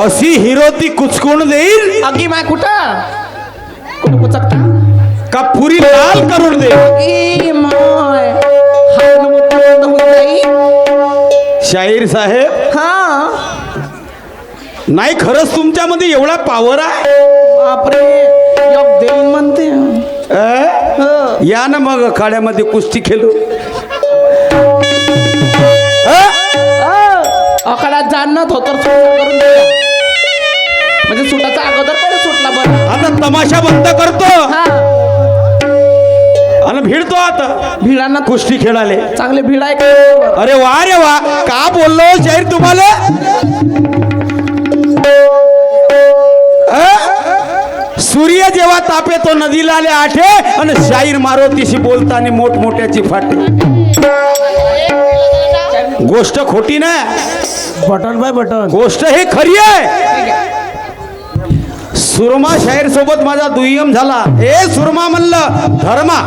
अशी हिरो ती कुचकून देईल अगी माय कुठं कुठं कुचकता का पुरी लाल करून दे अगी माय हात मोठं होऊन जाईल. शाहीर साहेब हा नाही खरंच तुमच्यामध्ये एवढा पॉवर आहे बापरे योग देईन म्हणते या ना मग काड्यामध्ये कुस्ती खेळू अकडात जाणत होत करून दे म्हणजे सुटाचा अगोदर पहिले सुटला बरं आता तमाशा बंद करतो हा आणि भिडतो आता भिडांना कुस्ती खेळाले चांगले भिड आहे का अरे वा का बोललो शाहीर तुम्हाला सूर्य जेव्हा तापे तो नदीला आले आठे आणि शाहीर मारुतीशी बोलताना मोठमोठ्याची फाटे गोष्ट खोटी ना बटन बाय बटन गोष्ट हे खरी आहे सुरमा शाहीर सोबत माझा दुय्यम झाला ए सुरमा म्हणलं धर्मा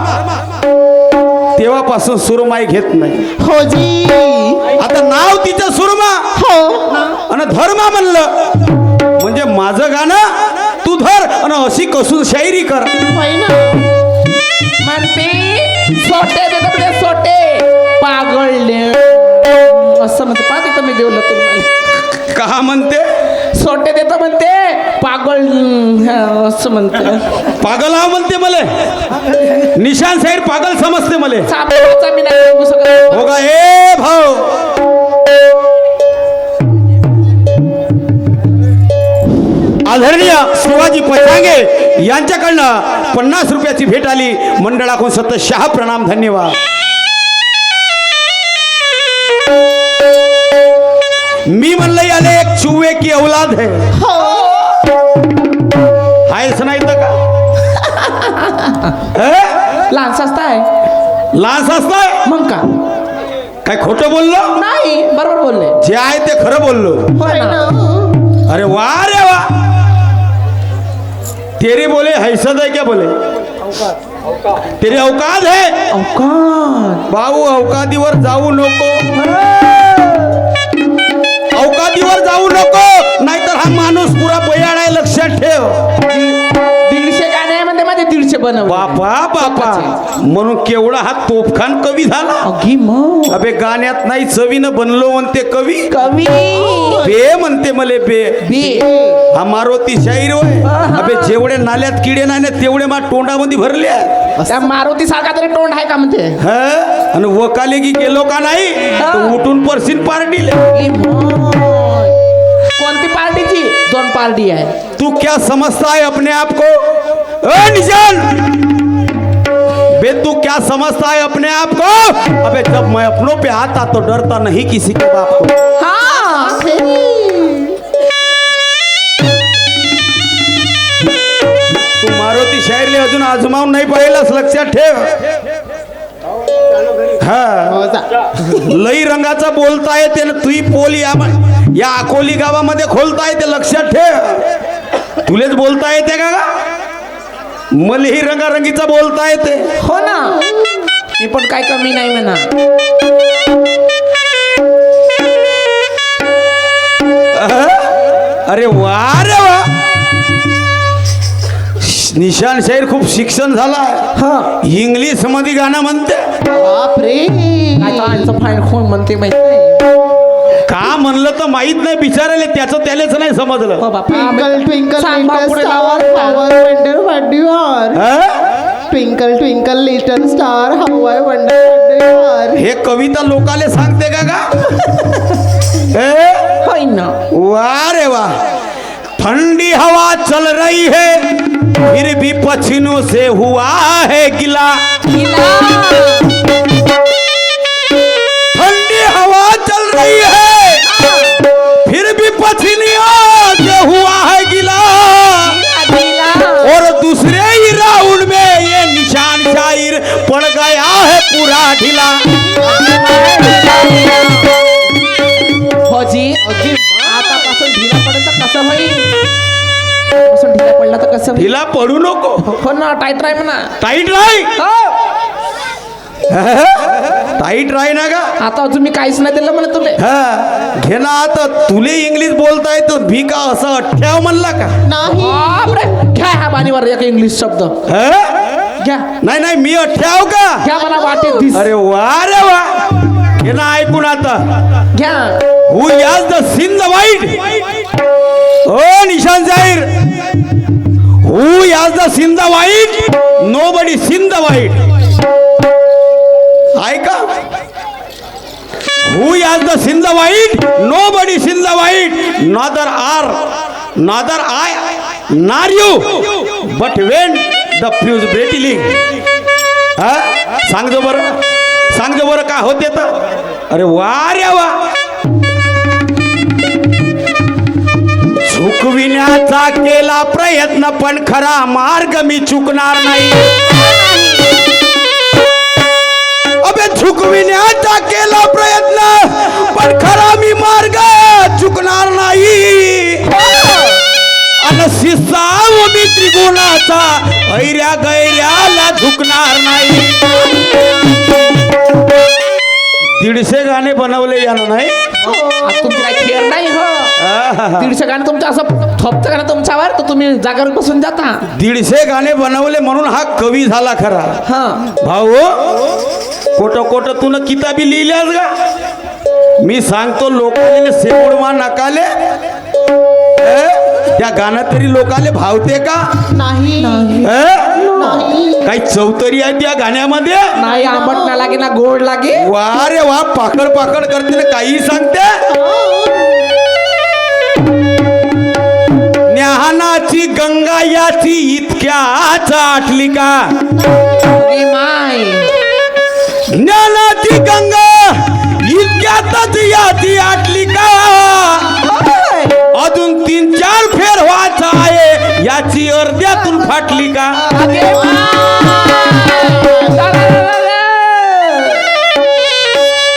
तेव्हापासून सुरमाई घेत नाही हो जी आता नाव तिचं सुरमा हो आणि धर्मा म्हणलं म्हणजे माझं गाणं तू धर आणि अशी कसून शायरी कर म्हणते सोटे देतो ते सोटे पागळले असं म्हणते पाहते तर मी देवलं तुम्हाला का म्हणते सोटे देतो म्हणते पागळ असं म्हणते पागल हा म्हणते मले निशान शाहीर पागल समजते मले साबणाचा मी नाही सांगू शकत. हो का ए भाऊ आदरणीय शिवाजी पछांगे यांच्याकडनं 50 रुपयाची भेट आली मंडळाकडून सतशः प्रणाम धन्यवाद मी म्हणलं याले एक चुवे की औलाद है आहेच नाही तर का लहान सस्ता आहे लाच असताय मग का काय खोटं बोललो नाही बरोबर बोलले जे आहे ते खरं बोललो होय ना अरे वाह रे वाह तेरे बोले हैसद है क्या बोले तेरी औकात है अवकाश भाऊ अवकादीवर जाऊ नको अवकादीवर जाऊ नको नाहीतर हा माणूस पुरा बयाड आहे लक्षात ठेव 150 गाणे आहे म्हणजे माझे 150 बनव बापा बापा म्हणून केवढा हा तोफखान कवी झाला अगी मग अबे गाण्यात नाही चवीनं बनलो म्हणते कवी कवी बे म्हणते मले बे बी हा मारुती शाहीर होय अबे जेवढे नाल्यात किडे नाही ना तेवढे मा तोंडामध्ये भरले त्या मारुती सारखा तरी तोंड आहे का म्हणते ह आणि वकाले की गेलो का नाही तर उठून परसीन पार्टीले ई मग. कोणती पार्टीची 2 पार्टी आहे तू क्या समझता है अपने आप को निशान बे तू क्या समझता है अपने आप को अबे जब मैं अपनों पे आता तो डरता नहीं किसी के बाप को हा तू मारुती शाहीरले अजून आजमावून नाही पाहिलास लक्षात ठेव हा लई रंगाचा बोलता येते ना तुही पोल या अकोली गावामध्ये खोलता येते लक्षात ठेव तुलेच बोलता येते का मलेही रंगारंगीचा बोलता येते हो ना मी पण काय कमी नाही म्हणा अरे वा रे वा निशान शाहीर खूप शिक्षण झाला हा इंग्लिश मध्ये गाणं म्हणते बापरे काय फाईन कोण म्हणते माहित नाही का म्हणलं तर माहित नाही बिचारायला त्याचं त्यालाच नाही समजलं हो बापा Twinkle, twinkle, सांग little पुढे star, लावा. how I wonder what you are. हा? Twinkle, twinkle, little star, how I wonder what you are. हे कविता लोकाले सांगते का होय ना वाह रे वाह ठंडी हवा चल रही है फिर भी पसीनों से हुआ है गिला ठंडी हवा चल रही है फिर भी पसीनों से हुआ है गिला और दूसरे ही राउंड में ये निशान शायर पड़ गया है पूरा ढीला पडला तर कसं होईल? तिला पडू नको. हो ना, टाईट राय म्हणा. टाईट राही. हो. टाईट राही ना का. आता तुम्ही काहीच नाही दिलं म्हणा तुले. हा घे ना. आता तुले इंग्लिश बोलता येतं भी का असं अठ्ठ्याव म्हणला का. नाही बापरे, घ्या ह्या बाणीवर एक इंग्लिश शब्द घ्या. नाही नाही मी अठ्ठ्याव का. घ्या मला वाटे दिस. अरे वा रे वा. घे ना ऐकून आता. घ्या. हु याज द सीन द वाईट. ओ निशान जाहीर. हु याज द सीन द वाईट. नो बडी सीन द वाईट. ऐका. Who has the sin the white? Nobody sin the white. Neither I, nor you. But when the fuse breaking. हा सांग जो बरं का होते तर. अरे वा रे वा. चुकविण्याचा केला प्रयत्न पण खरा मार्ग मी चुकणार नाही. अबे झुकविण्याचा केला प्रयत्न पण खरा मी मार्ग चुकणार नाही. आणि शिसाव मी त्रिगुणाचा ऐऱ्या गैऱ्याला झुकणार नाही. 150 गाणे बनवले यानं नाही. आता तुमची काही खेळ नाही हो. 150 गाणं तुमचं असं थोपतं गाणं तुमच्यावर तर तुम्ही जागेवर बसून जाता. 150 गाणे बनवले म्हणून हा कवी झाला खरा. हा भाऊ कोट तू न किताबी लिहिल्यास का. मी सांगतो लोकांनी सेवडमा नकाले. त्या गाणं तरी लोकाले भावते का. नाही काही चौतरी आहे त्या गाण्यामध्ये. नाही, आंबट ना लागे ना गोड लागे. वा रे वा. पाकड करते ना काही सांगते. ज्ञानाची गंगा याची इतक्याच आटली का. माय ज्ञानाची गंगा इतक्यातच याची आटली का. अजून 3-4 फेर व्हायचा आहे याची अर्ध्यातून फाटली का.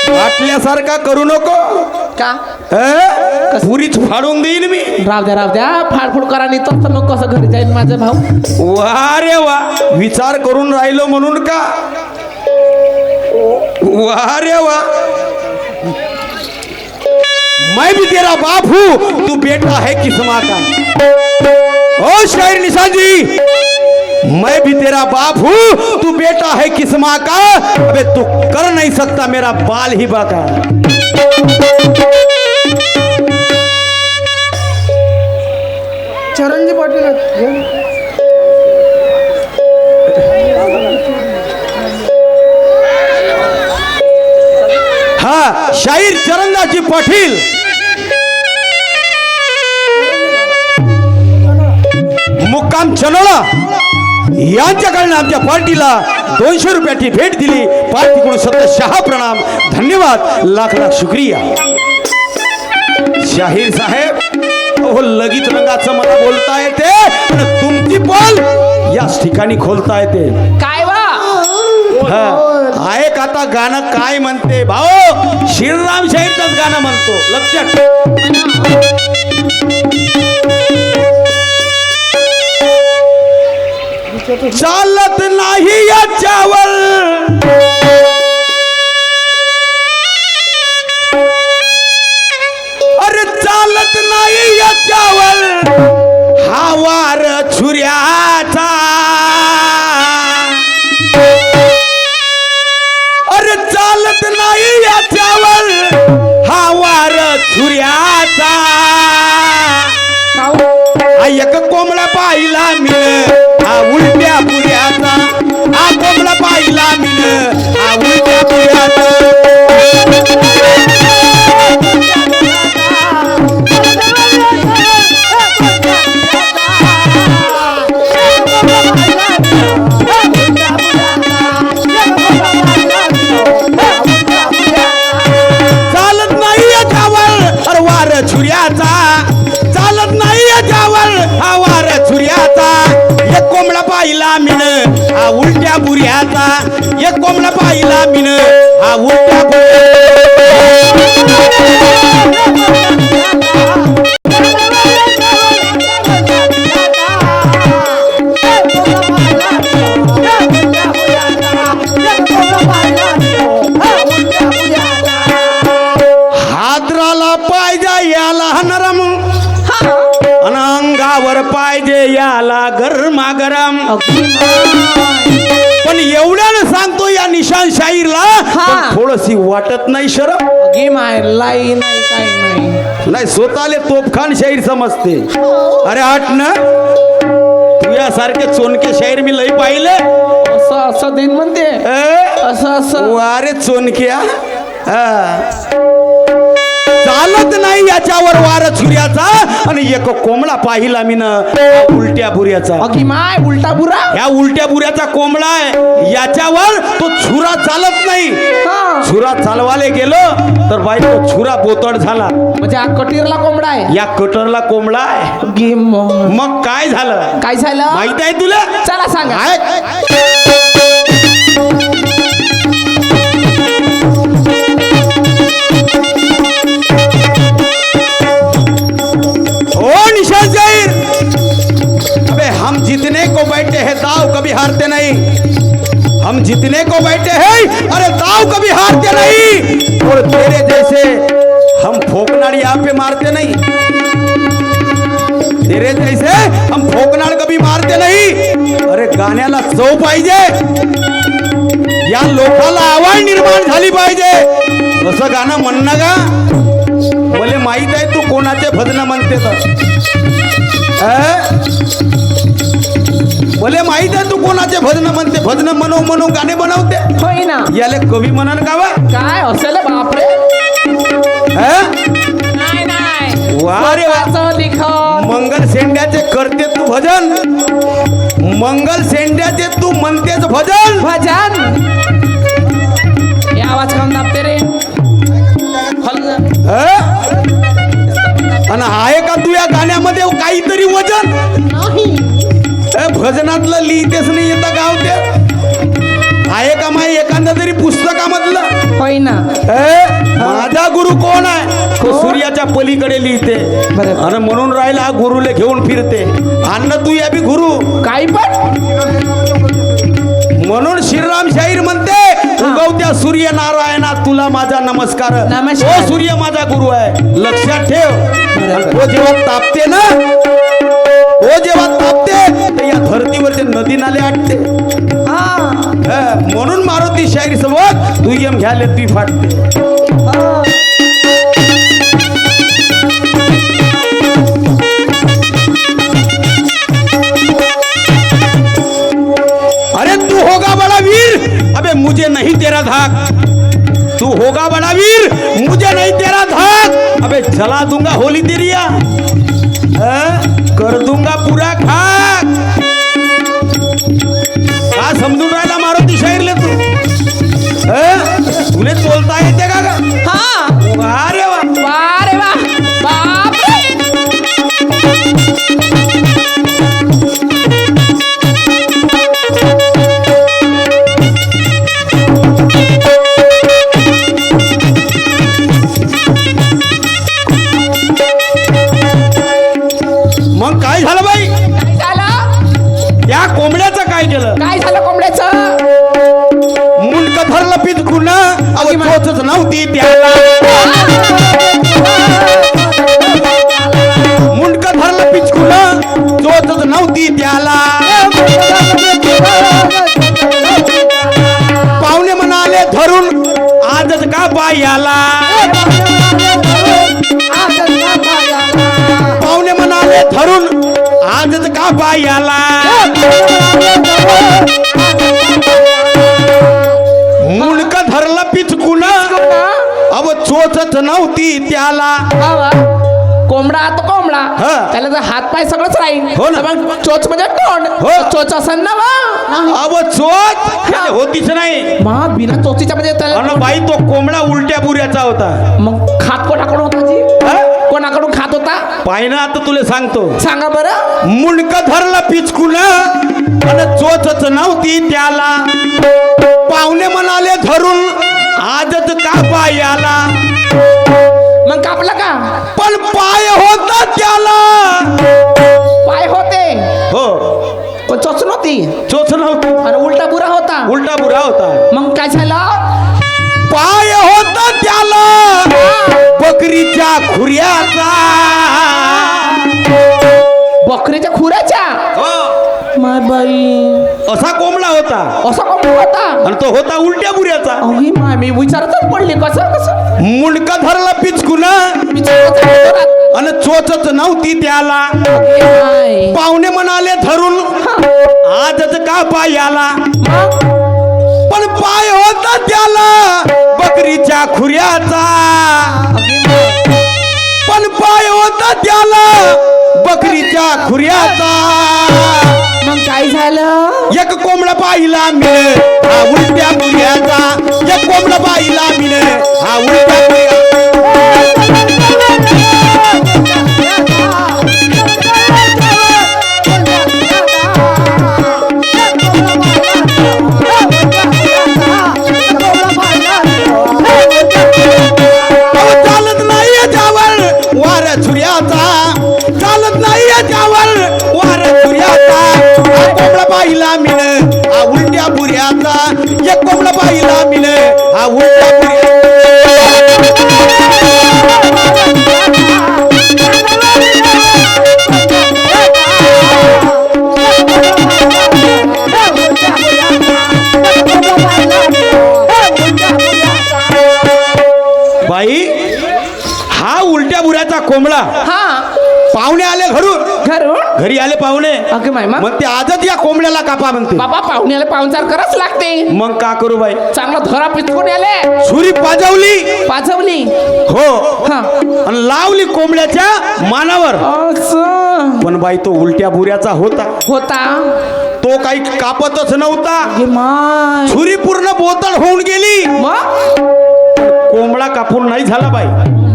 फाटल्यासारखा करू नको का. पुरीच फाडून देईन मी. राव द्या फाडफूड करा नाही तर मग कसं घरी जाईल माझा भाऊ. वा रे वा. विचार करून राहिलो म्हणून का. वाह रे वाह. मैं भी तेरा बाप हूँ तू बेटा है किस माँ का. ओ शायर निशान जी. मैं भी तेरा बाप हूँ तू बेटा है किस माँ का. अबे तू कर नहीं सकता मेरा बाल ही बाका. चरणजी पाटील हा शाहीर चरणदाजी पाटील. मुक्काम चनोळा यांच्याकडनं आमच्या पार्टीला 200 रुपयाची भेट दिली. पार्टीकडून शतशः प्रणाम. धन्यवाद. लाख शुक्रिया. शाहीर साहेब हो लगीच रंगाचं मला बोलता येते पण तुमची बोल याच ठिकाणी खोलता येते. काय वा. ऐक आता गाणं काय म्हणते भाऊ. श्रीराम शाहीरचंच गाणं म्हणतो लक्षात. चालत नाही याच्यावर अरे चालत नाही याच्यावर हा वार छुऱ्याचा. अरे चालत नाही याच्यावर हा वार छुऱ्याचा. एक कोंबडा पाहिला मी हा उलट्या पुऱ्याचा. हा कोंबडा पाहिला मी हा उलट्या पुऱ्याचा. चालत नाही याच्यावर अरे वार छुऱ्याचा. चालत नाही याच्यावर हा वार छुऱ्याचा. एक कोंबडा पाहिला मिन हा उलट्या बुऱ्याचा. एक कोंबडा पाहिला मिन हा उलट्या बुऱ्याचा. अगदी माय. पण एवढ्यानं सांगतो या निशान शाहीरला हा. थोडीशी वाटत नाही शरम. अगदी माय लाई नाही काय नाही. नाही स्वतःले तोफखान शाहीर समजते. अरे हट ना, तुझ्यासारखे चोनके शाहीर मी लई पाहिले. असं असं दिन म्हणते असं असं. अरे चोनक्या चालत नाही याच्यावर वार छुऱ्याचा, आणि एक कोंबडा पाहिला मी ना उलट्या बुऱ्याचा. अगदी माय उलटा बुरा. ह्या उलट्या बुऱ्याचा कोंबडा आहे, याच्यावर तो छुरा चालत नाही. हा. छुरा चालवाले गेलो तर बाई तो छुरा बोतड झाला. म्हणजे हा कटीरला कोंबडा आहे. या कटरला कोंबडा आहे. अगदी मग मग काय झालं काय झालं माहित आहे तुला? चला सांगा. ओ निशान शाहीर, अबे हम जीतने को बैठे हैं दाव कभी हारते नहीं. हम जीतने को बैठे हैं, अरे दाव कभी हारते नहीं. और तेरे जैसे हम फोकनाड़ यहाँ पे मारते नहीं. तेरे जैसे हम फोकनाड़ कभी मारते नाही. अरे गाण्याला चव पाहिजे, या लोकाला आवड निर्माण झाली पाहिजे. असं गाणं म्हणणं का? मला माहित आहे तू कोणाचे भजन म्हणते तर. मला माहित आहे तू कोणाचे भजन म्हणते. भजन म्हणू म्हणू गाणे बनवते. होय ना. याले कवी म्हणन का वा? काय असेल बापरे. नाही नाही. वा रे वा. स्वतःचं लिखाण. मंगल सेंड्याचे करते तू भजन. मंगल सेंड्याचे तू म्हणतेच भजन. भजन. हे आवाज खाऊन दाबते रे. आणि आहे का तू या गाण्यामध्ये काहीतरी वजन? भजनातलं लिहितेच नाही येतं गावते. आहे का माही एखादा तरी पुस्तकामधलं? होय ना. माझा गुरु कोण आहे? तो सूर्याच्या पलीकडे लिहिते. बरोबर. आणि म्हणून राहिला हा गुरुले घेऊन फिरते. अन्न तू या बी गुरु काही पण. म्हणून श्रीराम शाहीर म्हणते, उगवत्या सूर्य नारायणा तुला माझा नमस्कार. नमस्कार. तो सूर्य माझा गुरु आहे, लक्षात ठेव. आणि तो जेव्हा तापते ना, तो जेव्हा तापते तर या धर्तीवरचे नदी नाले आटते. म्हणून मारुती शाहीर सोबत तू यम घ्याले ती फाटते. अरे तू होगा बड़ा वीर, अबे मुझे नहीं तेरा धाक. तू होगा बड़ा वीर, मुझे नहीं तेरा धाक. अबे जला दूंगा होली तेरिया, कर दूंगा पूरा खाक. का समजून राहिला मारुती शाहीरले तू? तुले बोलता येते का ग? हा. अरे वा. वा रे वा. बापरे. मग काय झालं बाई? काय झालं? त्या कोंबड्याचं काय केलं? काय झालं कोंबड्याचं? मुंडक धरलं पिचकून, अहो चोचच नव्हती त्याला. मुंडक धरलं पिचकून, चोचच नव्हती त्याला. पाहुणे म्हणाले धरून आजच का बायाला. पाहुणे म्हणाले धरून आजच का बायाला. मुंडक धरलं पिचकून, अव चोचच नव्हती त्याला. कोंबडा तो कोंबडा. हा. त्याला तर हात पाय सगळंच राहील. हो ना. तर मग चोच म्हणजे तोंड. हो. चोच असेल ना वा. अव चोच होतीच नाही. मा बिना चोचीच्या म्हणजे त्याला. अन बाई तो कोंबडा उलट्या बुऱ्याचा होता. मग खात कोणाकडून होता जी? कोणाकडून खात होता? पाहिना आता तुला सांगतो. सांगा बरं. मुंडक धरलं पिचकून, आणि चोचच नव्हती त्याला. पाहुणे म्हणाले धरून आजच का पायाला. मग कापला का? पण पाय होता त्याला. पाय होते हो, पण चोच नव्हती. चोच नव्हती आणि उलटा बुरा होता. उलटा बुरा होता. मग काय झालं? पाय होता त्याला बकरीच्या खुऱ्याचा. बकरीच्या खुराच्या. हो. माय बाई असा कोंबडा होता असा कोंबडा होता आणि तो होता उलट्या बुऱ्याचा. अगे माय मी विचारतच पडली कसं कसं मुंडका धरला पिचकुन विचारतच आहे जोरात. आणि चोचच नव्हती त्याला. अगे माय. पाहुणे म्हणाले धरून आजच का पाय आला, मग? पण पाय होता त्याला बकरीच्या खुऱ्याचा. अगे माय. पण पाय होता त्याला बकरीच्या खुऱ्याचा. मग काय झालं? एक कोंबडा पाहिला मिळे हा उलट्या बुऱ्याचा. एक कोंबडा पाहिला मिळे हा उलट्या बुऱ्या. चालत नाही याच्यावर वार छुऱ्याचा. चालत नाही याच्यावर वार छुऱ्याचा. हा कोंबडा पाहिला मिळे हा उलट्या बुऱ्याचा. एक कोंबडा पाहिला मिळे हा उलट्या बुऱ्या. बाई हा उलट्या बुऱ्याचा कोंबडा. हा पाहुणे आले घरून. घरून घरी आले पाहुणे. अगे माय. मग मग ते आजच या कोंबड्याला कापा म्हणते. बाबा पाहुण्याला पाहुणचार करावंच लागते. मग का करू बाई. चांगला धरा पिचकून आले सुरी पाजवली पाचवली. हो हा आणि लावली कोंबड्याच्या मानावर. असं पण बाई तो उलट्या बुऱ्याचा होता. होता. तो काही कापतच नव्हता. अगे माय. सुरी पूर्ण बोतल होऊन गेली. मग कोंबडा कापून नाही झाला बाई.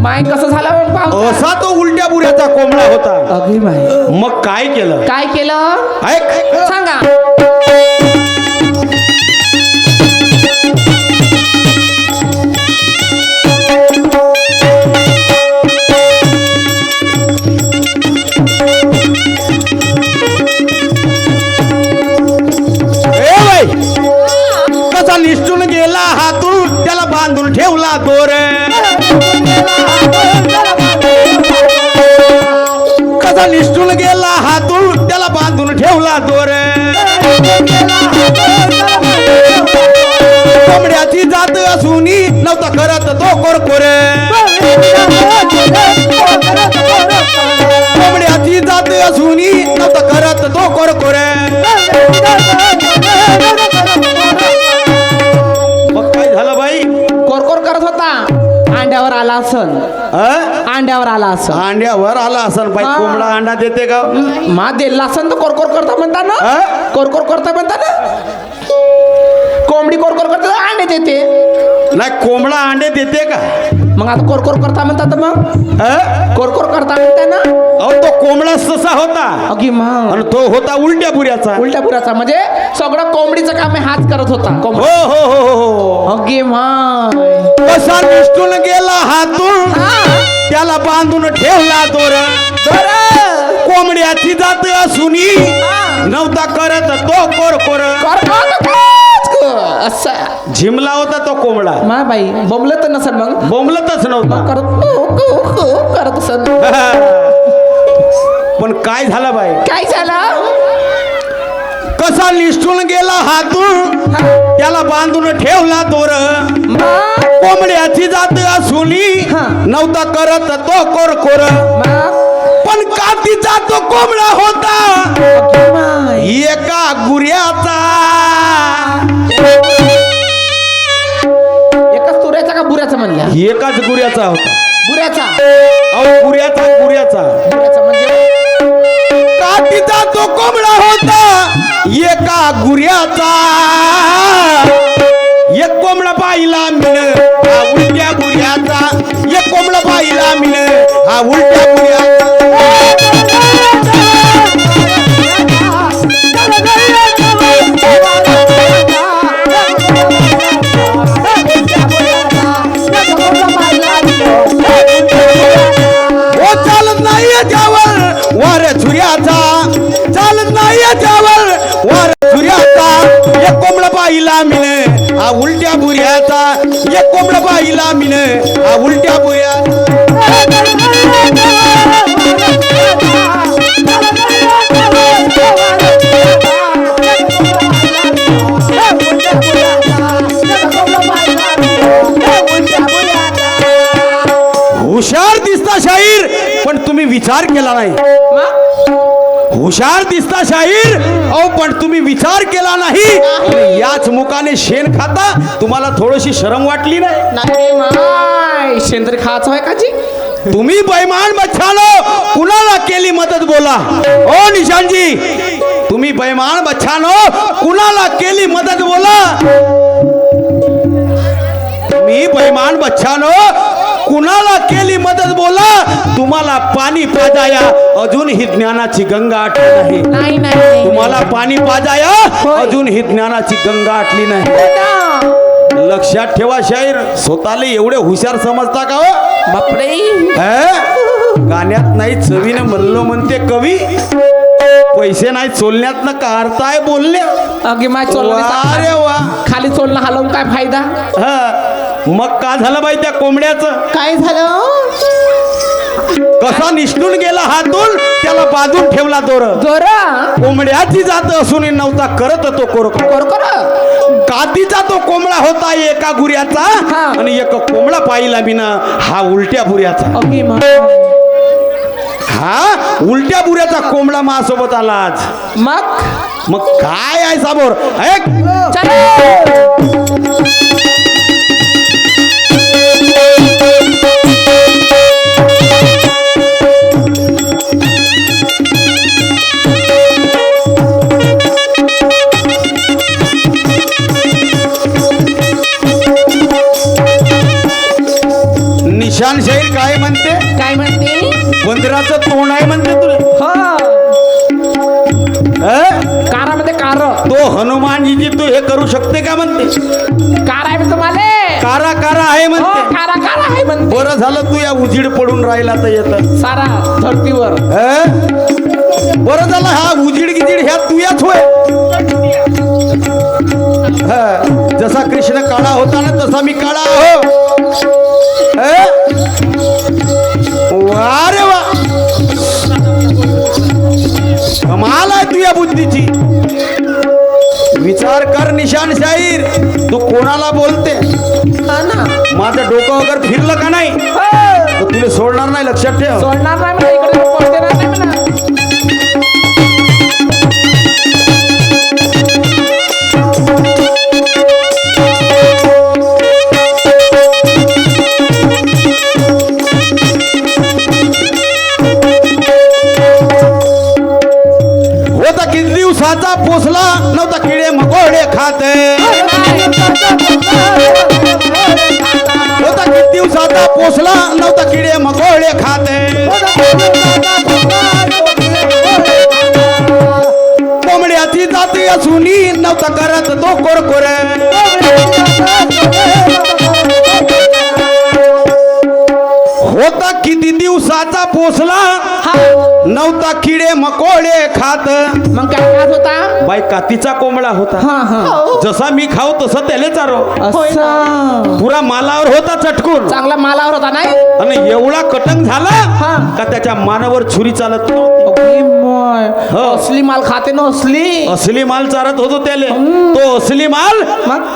माय कसं झालं मग पाहुणचार? असा तो उलट्या बुऱ्याचा कोंबडा होता. अगे माय. मग काय केलं काय केलं ऐक. सांगा. ए बाई कसा निष्ठून गेला हातून त्याला बांधून ठेवला दोर. कसा निष्ठून गेला हातून त्याला बांधून ठेवला दोर. कोंबड्याची जात असूनी नव्हता करत तो कोरकोर. कोंबड्याची जात असूनी नव्हता करत तो कोरकोर. मग काय झालं बाई. कोरकोर करत होता. अंड्यावर आला असन. अंड्यावर आला असन. अंड्यावर आला असन बाई. हा. कोंबडा अंडा देते का. मा दिला असन तर कोरकोर करता म्हणता ना. हा? कोरकोर करता म्हणता ना. कोंबडी कोरकोर करता तर अंडे देते. नाही कोंबडा अंडे देते का. मग आता कोरकोर करता म्हणतात मग कोरकोर करता म्हणता ना. अहो तो कोंबडा तसा होता अगी मग आणि तो होता उलट्या बुऱ्याचा. उलट्या पुराचा म्हणजे सगळं कोंबडीचं काम हाच करत होता. हो हो हो हो. अगे माय. कसा निष्ठून गेला हातून त्याला बांधून ठेवला दोर. कोंबड्याची जात असूनी नव्हता करत तो कोरकोर. असा झिमला होता तो कोंबडा. मा बाई बोंबलत नसेल मग. बोंबलतच नव्हता. करत असेल. पण काय झालं बाई. काय झालं. कसा निष्ठून गेला हातून त्याला बांधून ठेवला दोर. कोंबड्याची जात असूनी नव्हता करत तो कोरकोर. पण कातीचा तो कोंबडा होता एका गुऱ्याचा. एकाच तुऱ्याचा का बुऱ्याचा म्हणल्या. एकाच गुऱ्याचा होता. बुऱ्याचा. अहो गुऱ्याचा गुऱ्याचा. बुऱ्याचा म्हणजे कातीचा तो कोंबडा होता एका गुऱ्याचा. एक कोंबडा पाहिला मिळ हा उलट्या गुऱ्याचा. एक कोंबडा पाहिला मिळ हा उलट्या गुऱ्याचा. हो चालत नाही याच्यावर वार छुऱ्याचा. चालत नाही याच्यावर वार छुऱ्याचा. एक कोंबडा पाहिला मिळे हा उलट्या बुऱ्याचा. एक कोंबडा पाहिला मिळे हा उलट्या बुऱ्याचा. हुशार दिसता शाहीर पण तुम्ही विचार केला नाही. मग हुशार दिसता शाहीर अहो पण तुम्ही विचार केला नाही. आणि याच मुखाने शेण खाता तुम्हाला थोडीशी शरम वाटली नाही. नाही माय शेंद्री खायचं आहे काजी. तुम्ही बैमान बच्चानो कुणाला केली मदत बोला. ओ निशानजी तुम्ही बैमान बच्चानो कुणाला केली मदत बोला. तुम्ही बैमान बच्चानो कुणाला केली मदत बोला. तुम्हाला पाणी पाजाया अजून ही ज्ञानाची गंगा आटली नाही. नाही नाही तुम्हाला पाणी पाजाया अजून ही ज्ञानाची गंगा आटली नाही. लक्षात ठेवा शाहीर स्वतःला एवढे हुशार समजता का हो? बापरे गाण्यात नाही चवीने म्हणलो म्हणते कवी. पैसे नाही चोलण्यात काढताय बोलणे. अगे माय अरे चोलला वा. खाली चोलणं हलवून काय फायदा. हा मग का झालं बाई त्या कोंबड्याचं. काय झालं कसा निष्ठून गेला हातून त्याला बाजून ठेवला दोर. जोरा कोंबड्याची जात असून नव्हता करत तो कोरक. कर कातीचा तो कोंबडा होता एका गुऱ्याचा हा. आणि एक कोंबडा पाहिला मी ना हा उलट्या बुऱ्याचा. अगे माय हा उलट्या बुऱ्याचा कोंबडा माझ्यासोबत आला आज. मग काय आहे साबोर ऐक. चलो निशान शाहीर काय म्हणते. काय म्हणते. बंदराचं तोंड आहे म्हणते तुला. कारामध्ये कार तो हनुमानजीची तू हे करू शकते का म्हणते. कार आहे तुम्हाला. कारा कारा आहे म्हणते. कारा कारा आहे म्हणते. बरं झालं तू या उजीड पडून राहिला तर येत सारा धरतीवर. बरं झालं हा उजीड गिजीड ह्या तू याच होय. जसा कृष्ण काळा होता ना तसा मी काळा हो. वा रे वा कमाल आहे तुझ्या बुद्धीची. विचार कर निशान शाहीर तू कोणाला बोलते. हा ना माझं डोकं वगैरे फिरलं का नाही तर तुला सोडणार नाही. लक्षात ठेव. सोडणार नाही म्हणा. इकडे पळते नाही म्हणा. होता किती दिवसाचा पोचला नव्हता किडे मकोडे खाते. होता किती दिवसाचा पोचला नव्हता किडे मकोडे खाते. कोंबड्याची जाती असूनी नव्हता करत तो कोरकोरे. होता किती दिवसाचा पोचला नव्हता किडे मकोडे खात. मग काय खात होता. बाई कातीचा कोंबडा होता. हा हा जसा मी खाऊ तसं त्याले चारो. असं पुरा मालावर होता चटकून चांगला मालावर होता नाही. आणि एवढा कटंग झाला हा. का त्याच्या मानावर छुरी चालत नव्हती. अगे माय हो. असली माल खाते ना असली. असली माल चारत होतो त्याले. तो असली माल मग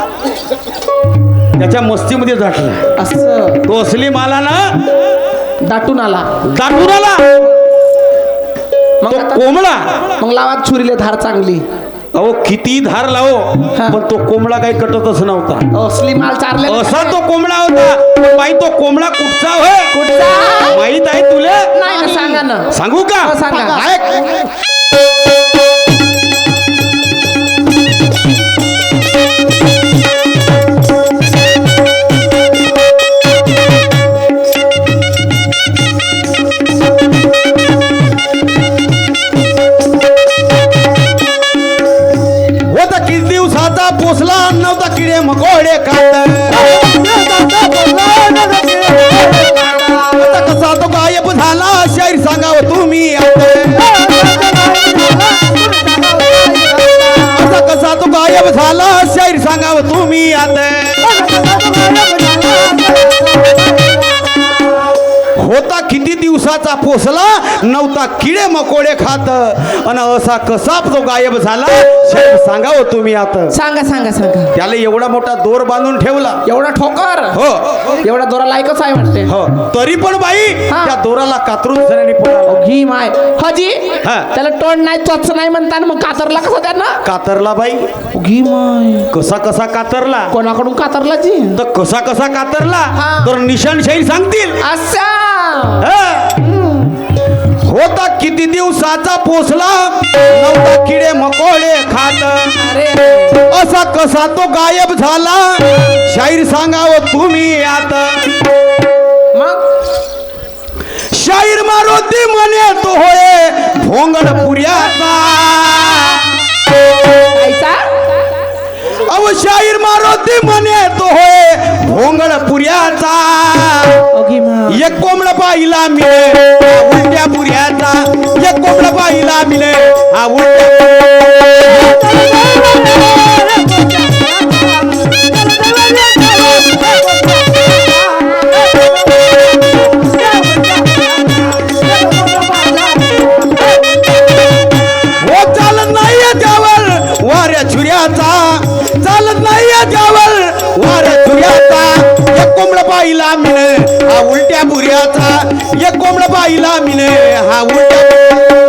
त्याच्या मस्तीमध्ये झाटला. असं तो असली मालानं दाटून आला. दाटून आला. मग तो आता कोंबडा मग लावात छुरीले धार चांगली. अहो किती धार लावो हा. पण तो कोंबडा काही कटतच नव्हता. असली माल चारले. असा तो कोंबडा होता. पण बाई तो कोंबडा कुठचा होय कुठचा माहित आहे तुला. नाही ना सांगा ना. सांगू का हो, सांगा. ऐक. होता किती दिवसाचा पोचला नव्हता किडे मकोडे खात. आता कसा तो गायब झाला शाहीर सांगाव तुम्ही आता. आता कसा तो गायब झाला शाहीर सांगाव तुम्ही आता. होता किती दिवस दिवसाचा पोसला नव्हता किडे मकोडे खात आणि असा कसाप जो गायब झाला साहेब सांगावं तुम्ही आता सांगा सांगा सांगा त्याला एवढा मोठा दोर बांधून ठेवला एवढा ठोकर हो एवढा दोरा लायकच आहे वाटते हो तरी पण बाई हा. त्या दोराला कातरून जणांनी पळाला घी माय हजी हा. त्याला तोंड नाही चोच नाही म्हणताना मग कातरला कसं त्यांना कातरला बाई घी माय कसा कसा कातरला कोणाकडून कातरला जी तर कसा कसा कातरला हा. तर निशाणशाही सांगतील असा हा. होता किती दिवसाचा पोसला नव्हता किडे मकोडे खात अरे असा कसा तो गायब झाला शाहीर सांगावं तुम्ही आता मग शाहीर मारुती म्हणे तो होय भोंगड पुऱ्याचा ऐसा अव शाहीर मारुती म्हणे तो होय भोंगड पुऱ्याचा अघी माय एक कोंबड पाहिला मिळे हा उलट्या पुऱ्याचा एक कोंबड पाहिला मिळे हा हो चालत नाही त्यावर वाऱ्या छुऱ्याचा चालत नाही त्यावर वाऱ्या छुऱ्याचा एक कोंबड पाहिला मिळे हा उलट्या पुऱ्याचा एक कोंबड पाहिला मिळे हा उलट्या